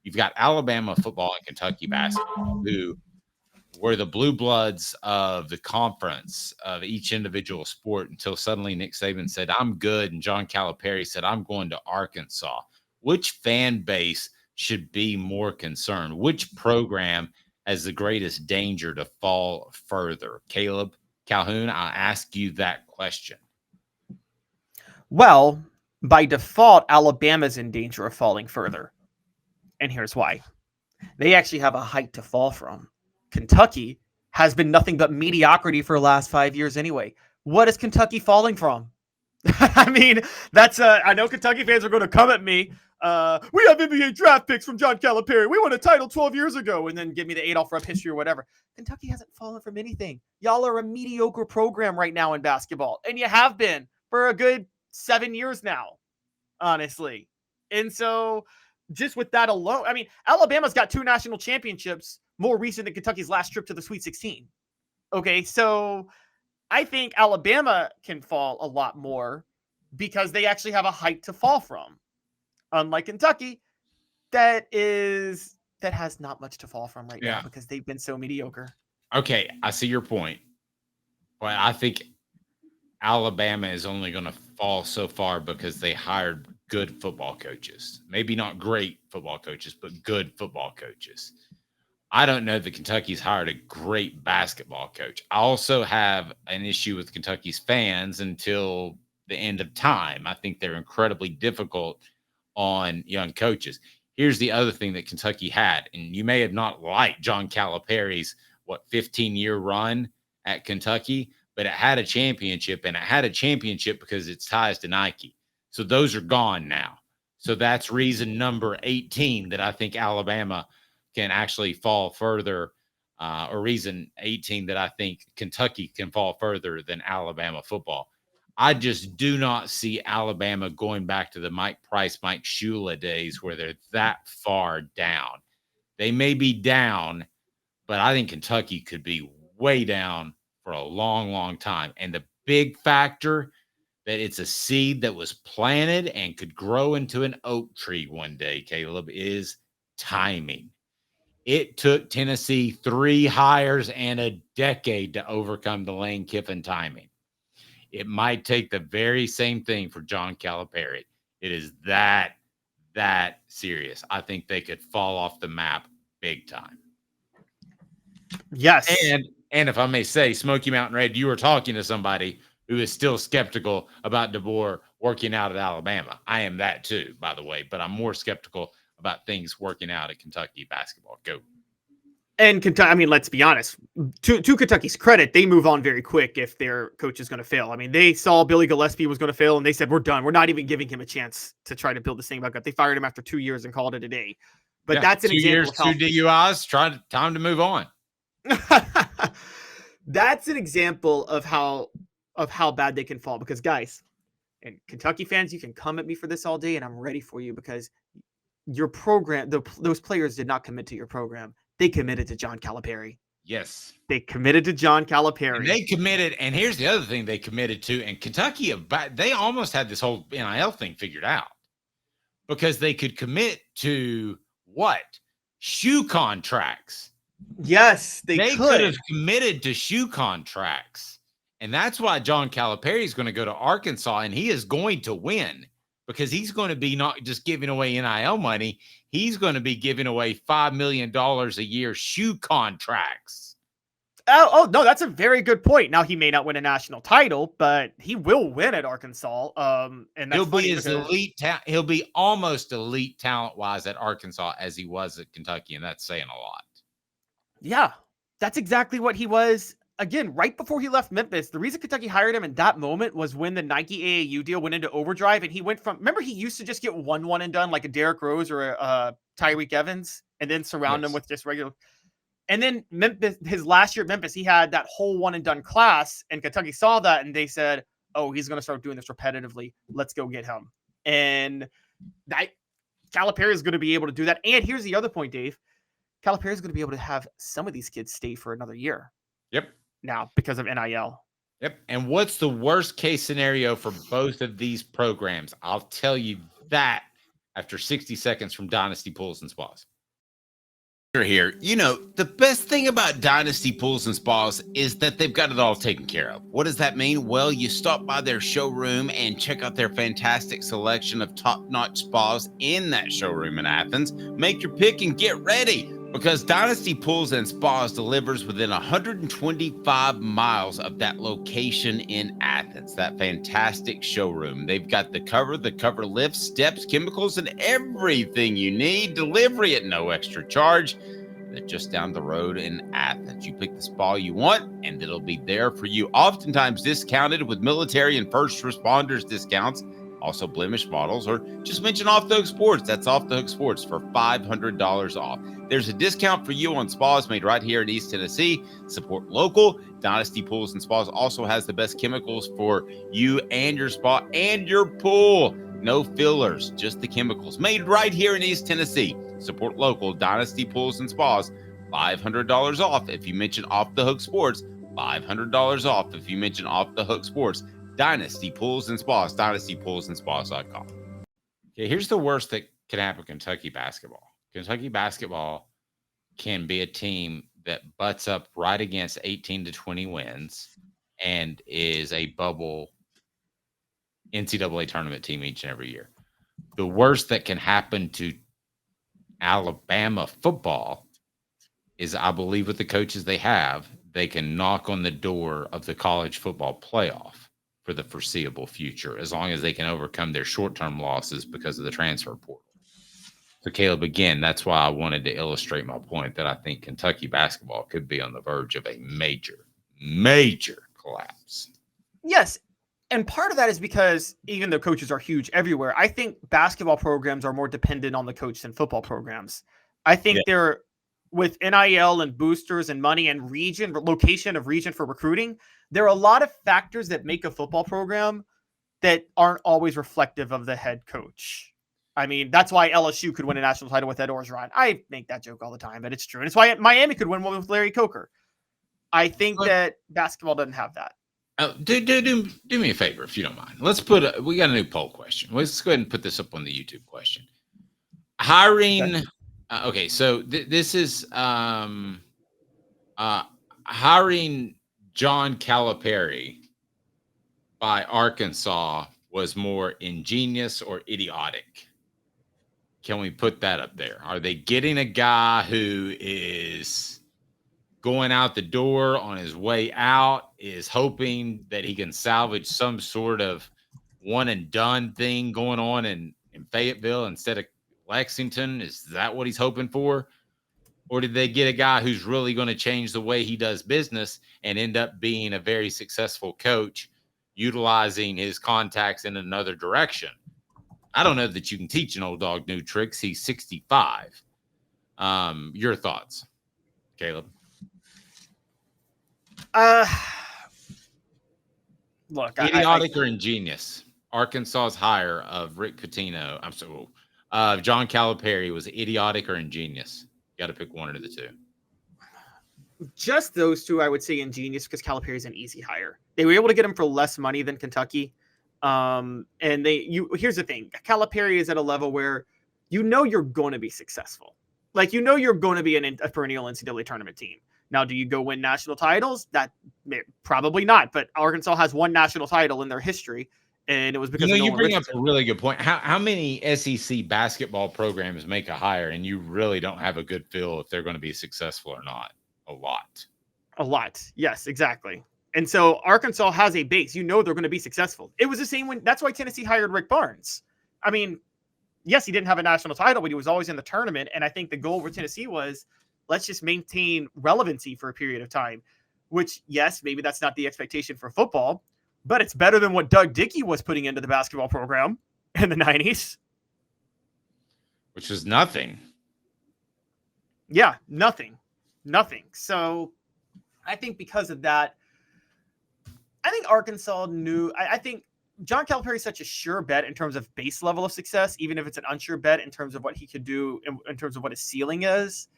you've got Alabama football and Kentucky basketball, who were the blue bloods of the conference of each individual sport until suddenly Nick Saban said, I'm good. And John Calipari said, I'm going to Arkansas. Which fan base should be more concerned? Which program has the greatest danger to fall further? Caleb Calhoun, I'll ask you that question. Well, by default, Alabama's in danger of falling further. And here's why. They actually have a height to fall from. Kentucky has been nothing but mediocrity for the last 5 years anyway. What is Kentucky falling from? I mean, I know Kentucky fans are going to come at me. We have NBA draft picks from John Calipari. We won a title 12 years ago, and then give me the Adolph Rupp history or whatever. Kentucky hasn't fallen from anything. Y'all are a mediocre program right now in basketball, and you have been for a good 7 years now, honestly. And so just with that alone, I mean, Alabama's got 2 national championships more recent than Kentucky's last trip to the Sweet 16. Okay, so I think Alabama can fall a lot more because they actually have a height to fall from. Unlike Kentucky, that has not much to fall from right now because they've been so mediocre. Okay, I see your point. But I think Alabama is only going to fall so far because they hired good football coaches. Maybe not great football coaches, but good football coaches. I don't know that Kentucky's hired a great basketball coach. I also have an issue with Kentucky's fans until the end of time. I think they're incredibly difficult on young coaches. Here's the other thing that Kentucky had, and you may have not liked John Calipari's 15-year run at Kentucky, but it had a championship, and it had a championship because it's ties to Nike. So those are gone now. So that's reason number 18 that I think Alabama can actually fall further, or reason 18 that I think Kentucky can fall further than Alabama football. I just do not see Alabama going back to the Mike Price, Mike Shula days where they're that far down. They may be down, but I think Kentucky could be way down for a long, long time. And the big factor that it's a seed that was planted and could grow into an oak tree one day, Caleb, is timing. It took Tennessee 3 hires and a decade to overcome the Lane Kiffin timing. It might take the very same thing for John Calipari. It is that serious. I think they could fall off the map big time. Yes. And if I may say, Smoky Mountain Red, you were talking to somebody who is still skeptical about DeBoer working out at Alabama. I am that too, by the way, but I'm more skeptical about things working out at Kentucky basketball. Go. And Kentucky, I mean, let's be honest. To Kentucky's credit, they move on very quick if their coach is going to fail. I mean, they saw Billy Gillispie was going to fail, and they said, we're done. We're not even giving him a chance to try to build this thing back up. They fired him after 2 years and called it a day. But that's an example of how 2 DUIs, time to move on. That's an example of how bad they can fall. Because, guys, and Kentucky fans, you can come at me for this all day, and I'm ready for you because your program, those players did not commit to your program. They committed to John Calipari. Yes. They committed to John Calipari. And they committed, and here's the other thing they committed to, and Kentucky, they almost had this whole NIL thing figured out because they could commit to what? Shoe contracts. Yes, they could have committed to shoe contracts. And that's why John Calipari is going to go to Arkansas, and he is going to win because he's going to be not just giving away NIL money. He's going to be giving away $5 million a year shoe contracts. Oh, no, that's a very good point. Now, he may not win a national title, but he will win at Arkansas. And that's he'll be elite. He'll be almost elite talent-wise at Arkansas as he was at Kentucky, and that's saying a lot. Yeah, that's exactly what he was. Again, right before he left Memphis, the reason Kentucky hired him in that moment was when the Nike AAU deal went into overdrive, and he went from, remember he used to just get one and done like a Derrick Rose or a Tyreek Evans, and then surround him with just regular. And then Memphis, his last year at Memphis, he had that whole one and done class, and Kentucky saw that, and they said, oh, he's going to start doing this repetitively. Let's go get him. And that Calipari is going to be able to do that. And here's the other point, Dave. Calipari is going to be able to have some of these kids stay for another year. Yep. Now, because of NIL. Yep. And what's the worst case scenario for both of these programs? I'll tell you that after 60 seconds from Dynasty Pools and Spas. here. You know, the best thing about Dynasty Pools and Spas is that they've got it all taken care of. What does that mean? Well, you stop by their showroom and check out their fantastic selection of top-notch spas in that showroom in Athens. Make your pick and get ready, because Dynasty Pools and Spas delivers within 125 miles of that location in Athens, that fantastic showroom. They've got the cover lift, steps, chemicals, and everything you need. Delivery at no extra charge. They're just down the road in Athens. You pick the spa you want, and it'll be there for you. Oftentimes discounted with military and first responders discounts. Also blemish models, or just mention Off the Hook Sports. That's Off the Hook Sports for $500 off. There's a discount for you on spas made right here in East Tennessee. Support local. Dynasty Pools and Spas also has the best chemicals for you and your spa and your pool. No fillers, just the chemicals made right here in East Tennessee. Support local. Dynasty Pools and Spas, $500 off if you mention Off the Hook Sports. $500 off if you mention Off the Hook Sports. Dynasty Pools and Spas, dynastypoolsandspas.com. Okay, here's the worst that can happen to Kentucky basketball. Kentucky basketball can be a team that butts up right against 18 to 20 wins and is a bubble NCAA tournament team each and every year. The worst that can happen to Alabama football is, I believe, with the coaches they have, they can knock on the door of the college football playoff for the foreseeable future, as long as they can overcome their short-term losses because of the transfer portal. So, Caleb, again, that's why I wanted to illustrate my point that I think Kentucky basketball could be on the verge of a major, major collapse. Yes. And part of that is because even though coaches are huge everywhere, I think basketball programs are more dependent on the coach than football programs. I think they're, with NIL and boosters and money and region, location of region for recruiting, there are a lot of factors that make a football program that aren't always reflective of the head coach. I mean, that's why LSU could win a national title with Ed Orgeron. I make that joke all the time, but it's true. And it's why Miami could win one with Larry Coker. I think that basketball doesn't have that. Do me a favor, if you don't mind. We got a new poll question. Let's go ahead and put this up on the YouTube question. Hiring. Okay, so this is hiring John Calipari by Arkansas was more ingenious or idiotic? Can we put that up there? Are they getting a guy who is going out the door on his way out, is hoping that he can salvage some sort of one and done thing going on in Fayetteville instead of Lexington? Is that what he's hoping for? Or did they get a guy who's really going to change the way he does business and end up being a very successful coach, utilizing his contacts in another direction? I don't know that you can teach an old dog new tricks. He's 65. Your thoughts, Caleb? Look, idiotic or ingenious? Arkansas's hire of Rick Pitino. John Calipari was idiotic or ingenious? You got to pick one of the two. Just those two, I would say ingenious, because Calipari is an easy hire. They were able to get him for less money than Kentucky. And here's the thing. Calipari is at a level where you're going to be successful. Like, you're going to be a perennial NCAA tournament team. Now, do you go win national titles? Probably not. But Arkansas has one national title in their history, and it was because you bring up a really good point. How many SEC basketball programs make a hire, and you really don't have a good feel if they're going to be successful or not? A lot. Yes, exactly. And so Arkansas has a base. They're going to be successful. It was the same that's why Tennessee hired Rick Barnes. I mean, yes, he didn't have a national title, but he was always in the tournament. And I think the goal for Tennessee was, let's just maintain relevancy for a period of time, which, yes, maybe that's not the expectation for football, but it's better than what Doug Dickey was putting into the basketball program in the 90s. Which is nothing. Yeah, nothing. So I think because of that, I think Arkansas knew. I think John Calipari is such a sure bet in terms of base level of success, even if it's an unsure bet in terms of what he could do, in terms of what his ceiling is,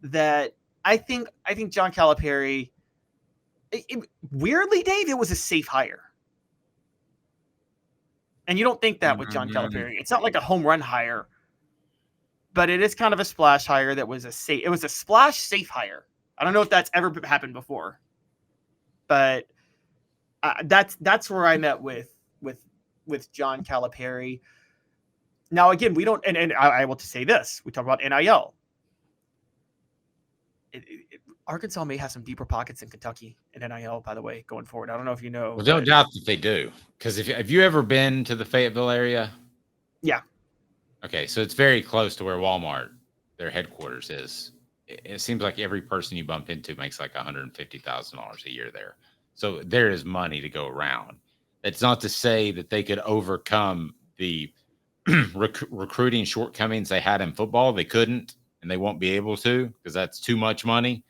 that I think John Calipari, weirdly, Dave, it was a safe hire. And you don't think that with John Calipari. It's not like a home run hire. but it is kind of a splash hire that was it was a splash safe hire. I don't know if that's ever happened before, but that's where I'm at with John Calipari. Now, again, we don't, and I will say this: we talk about NIL. Arkansas may have some deeper pockets in Kentucky in NIL, by the way, going forward. I don't know if you know. Well, don't doubt that they do, because have you ever been to the Fayetteville area? Yeah. Okay, so it's very close to where Walmart, their headquarters, is. It seems like every person you bump into makes like $150,000 a year there. So there is money to go around. That's not to say that they could overcome the recruiting shortcomings they had in football. They couldn't, and they won't be able to, because that's too much money.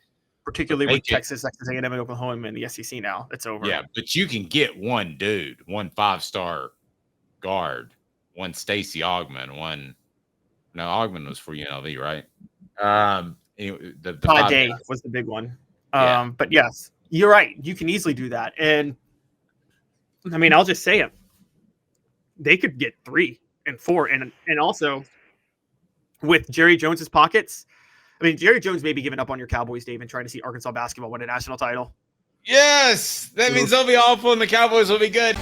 Particularly with Texas A&M, and Oklahoma in the SEC now. It's over. Yeah, but you can get one dude, one 5-star guard, one Stacey Augmon, Augmon was for UNLV, right? The Todd Day was the big one. But yes, you're right. You can easily do that. And I mean, I'll just say it. They could get 3 and 4. And also with Jerry Jones's pockets, I mean, Jerry Jones may be giving up on your Cowboys, Dave, and trying to see Arkansas basketball win a national title. Yes, that means they'll be awful and the Cowboys will be good.